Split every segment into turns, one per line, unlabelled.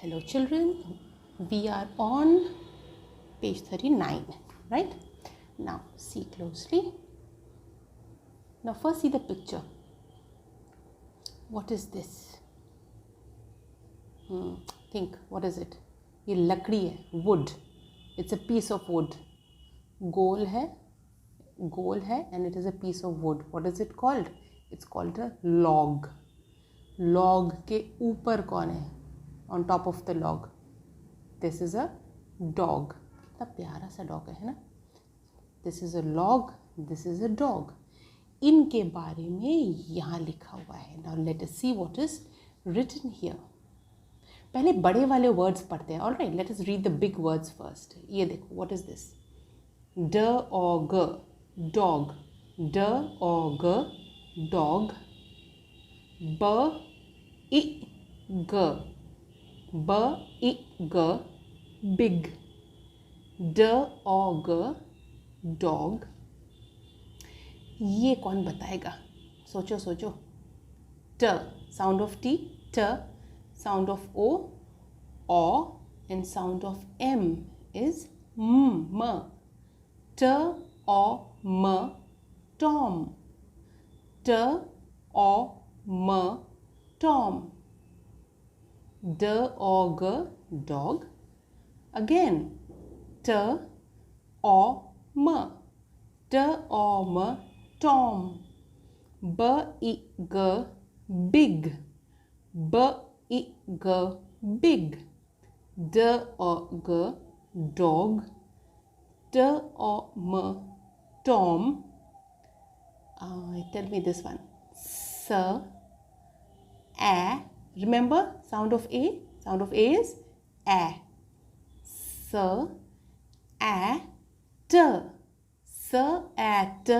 Hello children, we are on page 39, right? Now see closely. Now first see the picture. What is this? Think, what is it? ये लकड़ी है, wood. It's a piece of wood. गोल है and it is a piece of wood. What is it called? It's called a log. Log के ऊपर कौन है? On top of the log. This is a dog. कितना प्यारा सा dog है ना? This is a log. This is a dog. इनके बारे में यहाँ लिखा हुआ है. Now let us see what is written here. पहले बड़े वाले words पढ़ते हैं. All right, let us read the big words first. ये देखो, what is this? D or G, dog. D or G, dog. B I G, B I G, big. D or G, dog. ये कौन बताएगा? सोचो सोचो. T, sound of T, T, sound of O, and sound of M is M. T or M, Tom. T or M, Tom. D or G, dog. Again, T or M, T or M, Tom. B I G, big. B I G, big. D or G, dog. T or M, Tom. Tell me this one. S, A. Remember sound of A? Sound of A is A. S, A, T. S, A, T,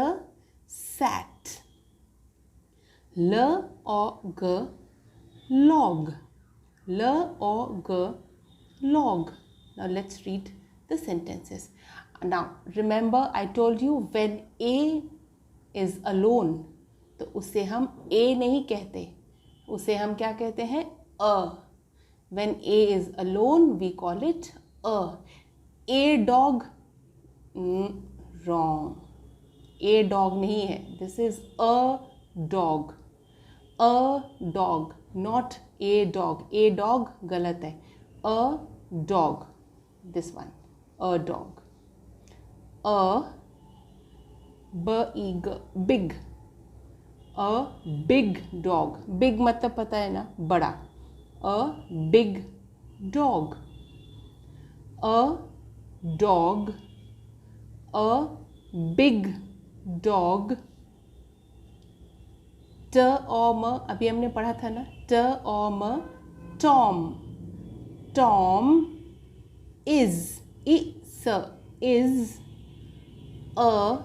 sat. L or G, log. L or G, log. Now let's read the sentences. Now remember I told you when A is alone तो उसे हम A नहीं कहते, उसे हम क्या कहते हैं? A. When A is alone we call it a. A dog? Wrong. A dog नहीं है. This is a dog. A dog, not a dog. A dog गलत है. A dog. This one. A dog. A, B-I-G, big. A big dog. Big मतलब पता है ना? बड़ा. A big dog. A dog. A big dog. T or M, अभी हमने पढ़ा था ना? T or M, Tom. Tom is, is a,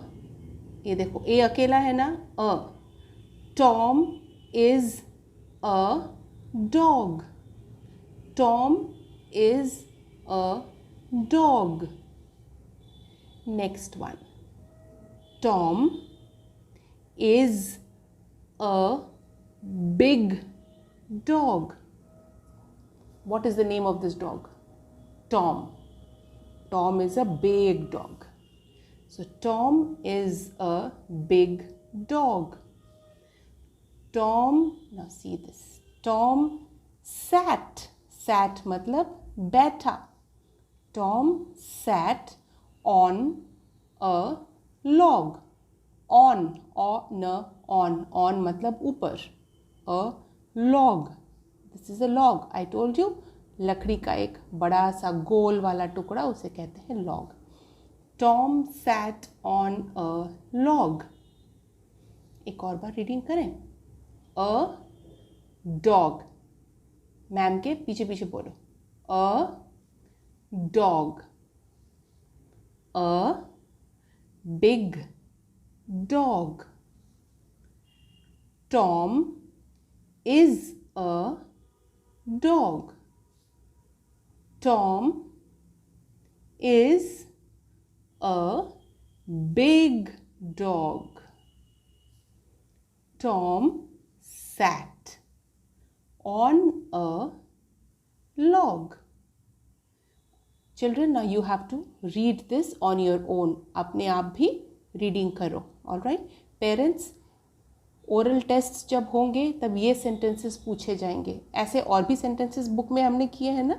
ये देखो A अकेला है ना? A. Tom is a dog. Tom is a dog. Next one. Tom is a big dog. What is the name of this dog? Tom. Tom is a big dog. So Tom is a big dog. Tom, now see this. Tom sat. Sat मतलब बैठा. Tom sat on a log. On or न on. On मतलब ऊपर. A log. This is a log. I told you लकड़ी का एक बड़ा सा गोल वाला टुकड़ा उसे कहते हैं log. Tom sat on a log. एक और बार रीडिंग करें. A dog. मैम के पीछे पीछे बोलो. A dog. A big dog. Tom is a dog. Tom is a big dog. Tom sat on a log. dog. Children, now you have to read this on your own. अपने आप भी reading करो. All right? Parents, oral test जब होंगे तब ये sentences पूछे जाएंगे. ऐसे और भी सेंटेंसेस बुक में हमने किए हैं ना,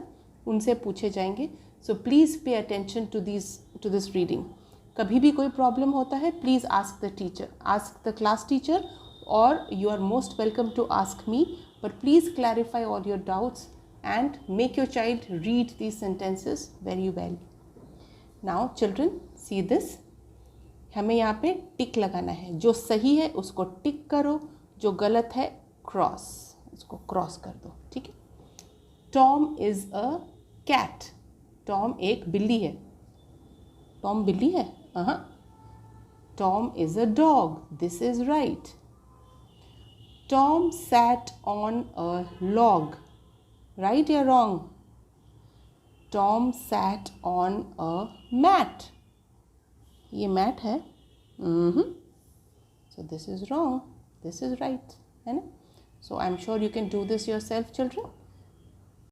उनसे पूछे जाएंगे. So please pay attention to this reading. कभी भी कोई प्रॉब्लम होता है, please ask the teacher, ask the class teacher, और you are most welcome to ask me, but please clarify all your doubts and make your child read these sentences very well. Now children, see this. हमें यहाँ पे टिक लगाना है. जो सही है उसको टिक करो, जो गलत है क्रॉस, उसको क्रॉस कर दो. ठीक है. Tom is a cat. Tom एक बिल्ली है. Tom बिल्ली है. Tom is a dog. This is right. Tom sat on a log. Right or wrong? Tom sat on a mat. ये mat है. So this is wrong. This is right. है ना? So I'm sure you can do this yourself, children.